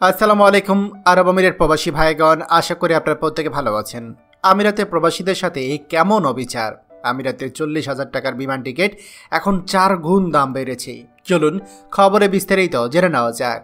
আসসালামু আলাইকুম আরব আমিরের প্রবাসী ভাইগণ, আশা করি আপনারা প্রত্যেকে ভালো আছেন। আমিরাতের প্রবাসীদের সাথে কেমন অবিচার! আমিরাতের 40,000 টাকার বিমান টিকিট এখন 4 গুণ দাম বেড়েছে। চলুন খবরে বিস্তারিত জেনে নেওয়া যাক।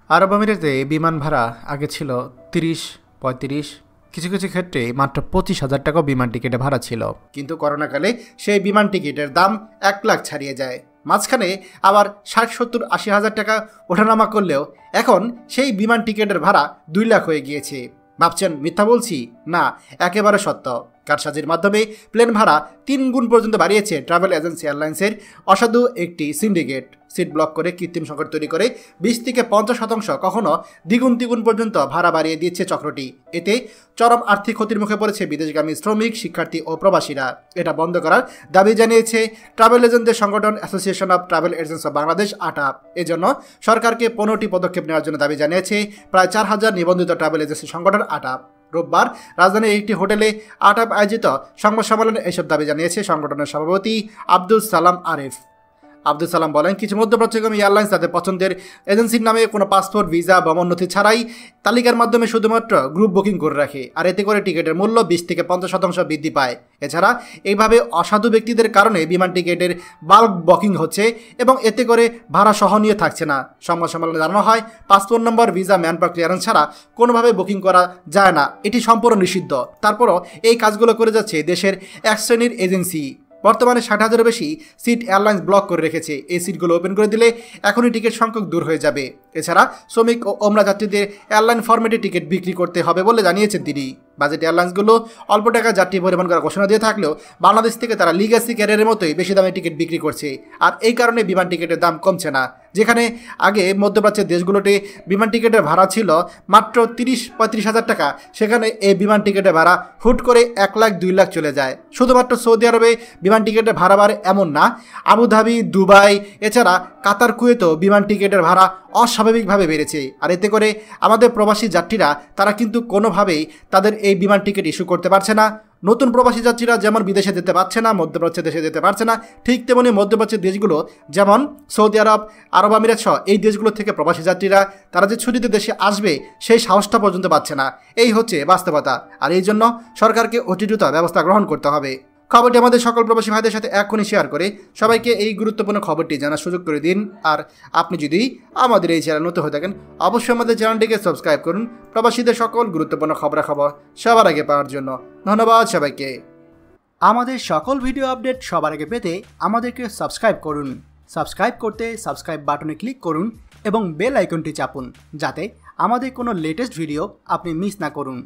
আরব আমিরাতে বিমান ভাড়া আগে ছিল 30-35, কিছু কিছু ক্ষেত্রে মাত্র 25,000 টাকাও বিমান টিকিটে ভাড়া ছিল, কিন্তু করোনাকালে সেই বিমান টিকিটের দাম 1 লাখ ছাড়িয়ে যায়। মাঝখানে আবার 60-70-80 হাজার টাকা ওঠানামা করলেও এখন সেই বিমান টিকিটের ভাড়া 2 লাখ হয়ে গিয়েছে। ভাবছেন মিথ্যা বলছি? না, একেবারে সত্য। কারসাজির মাধ্যমে প্লেন ভাড়া 3 গুণ পর্যন্ত বাড়িয়েছে ট্রাভেল এজেন্সি এয়ারলাইন্সের অসাধু একটি সিন্ডিকেট। সিট ব্লক করে কৃত্রিম সংকট তৈরি করে 20-50%, কখনো দ্বিগুণ পর্যন্ত ভাড়া বাড়িয়ে দিচ্ছে চক্রটি। এতে চরম আর্থিক ক্ষতির মুখে পড়েছে বিদেশগামী শ্রমিক, শিক্ষার্থী ও প্রবাসীরা। এটা বন্ধ করার দাবি জানিয়েছে ট্রাভেল এজেন্টদের সংগঠন association of travel agents of Bangladesh, ATAB. এজন্য সরকারকে 15টি পদক্ষেপ নেওয়ার জন্য দাবি জানিয়েছে প্রায় 4,000 নিবন্ধিত ট্রাভেল এজেন্সি সংগঠন আটাপ। রোববার রাজধানীর একটি হোটেলে আটাপ আয়োজিত সংবাদ সম্মেলনে এসব দাবি জানিয়েছে সংগঠনের সভাপতি আব্দুল সালাম আরিফ। আব্দুল সালাম বলেন, কিছু মধ্যপ্রাচ্যগামী এয়ারলাইন্স তাদের পছন্দের এজেন্সির নামে কোনো পাসপোর্ট, ভিসা, ভ্রমণ নথি ছাড়াই তালিকার মাধ্যমে শুধুমাত্র গ্রুপ বুকিং করে রাখে, আর এতে করে টিকিটের মূল্য 20-50% বৃদ্ধি পায়। এছাড়া এইভাবে অসাধু ব্যক্তিদের কারণে বিমান টিকিটের বাল্ক বুকিং হচ্ছে এবং এতে করে ভাড়া সহনীয় থাকছে না। সংবাদ সম্মেলনে জানানো হয়, পাসপোর্ট নম্বর, ভিসা, ম্যান পাওয়ার ক্লিয়ারেন্স ছাড়া কোনোভাবে বুকিং করা যায় না, এটি সম্পূর্ণ নিষিদ্ধ। তারপরও এই কাজগুলো করে যাচ্ছে দেশের এক শ্রেণীর এজেন্সি। বর্তমানে 60,000-এর বেশি সিট এয়ারলাইন্স ব্লক করে রেখেছে। এই সিটগুলো ওপেন করে দিলে এখনই টিকিট সংখ্যক দূর হয়ে যাবে। এছাড়া শ্রমিক ও ওমরা যাত্রীদের এয়ারলাইন ফরম্যাটে টিকিট বিক্রি করতে হবে বলে জানিয়েছেন তিনি। বাজেট এয়ারলাইন্সগুলো অল্প টাকা যাত্রী পরিবহন করার ঘোষণা দিয়ে থাকলেও বাংলাদেশ থেকে তারা লিগ্যাসি ক্যারিয়ারের মতোই বেশি দামে টিকিট বিক্রি করছে, আর এই কারণে বিমান টিকিটের দাম কমছে না। যেখানে আগে মধ্যপ্রাচ্যের দেশগুলোতে বিমান টিকিটের ভাড়া ছিল মাত্র 30-35 হাজার টাকা, সেখানে এই বিমান টিকিটের ভাড়া হুট করে 1 লাখ 2 লাখ চলে যায়। শুধুমাত্র সৌদি আরবে বিমান টিকিটের ভাড়া বাড়ে এমন না, আবুধাবি, দুবাই, এছাড়া কাতার, কুয়েতেও বিমান টিকিটের ভাড়া অস্বাভাবিকভাবে বেড়েছে। আর এতে করে আমাদের প্রবাসী যাত্রীরা তারা কিন্তু কোনোভাবেই তাদের এই বিমান টিকিট ইস্যু করতে পারছে না। নতুন প্রবাসী যাত্রীরা যেমন বিদেশে যেতে পারছে না, মধ্যপ্রাচ্যের দেশে যেতে পারছে না, ঠিক তেমনি মধ্যপ্রাচ্যের দেশগুলো যেমন সৌদি আরব, আরব আমিরাত সহ এই দেশগুলো থেকে প্রবাসী যাত্রীরা তারা যে ছুটিতে দেশে আসবে সেই সাহসটা পর্যন্ত পাচ্ছে না। এই হচ্ছে বাস্তবতা, আর এই জন্য সরকারকে অতি দ্রুত ব্যবস্থা গ্রহণ করতে হবে। খবরটি আমাদের সকল প্রবাসী ভাইদের সাথে এখনই শেয়ার করে সবাইকে এই গুরুত্বপূর্ণ খবরটি জানার সুযোগ করে দিন। আর আপনি যদি আমাদের এই চ্যানেল নতুন হয়ে থাকেন, অবশ্যই আমাদের চ্যানেলটিকে সাবস্ক্রাইব করুন প্রবাসীদের সকল গুরুত্বপূর্ণ খবরাখবর সবার আগে পাওয়ার জন্য। ধন্যবাদ সবাইকে। আমাদের সকল ভিডিও আপডেট সবার আগে পেতে আমাদেরকে সাবস্ক্রাইব করুন। সাবস্ক্রাইব করতে সাবস্ক্রাইব বাটনে ক্লিক করুন এবং বেল আইকনটি চাপুন, যাতে আমাদের কোনো লেটেস্ট ভিডিও আপনি মিস না করুন।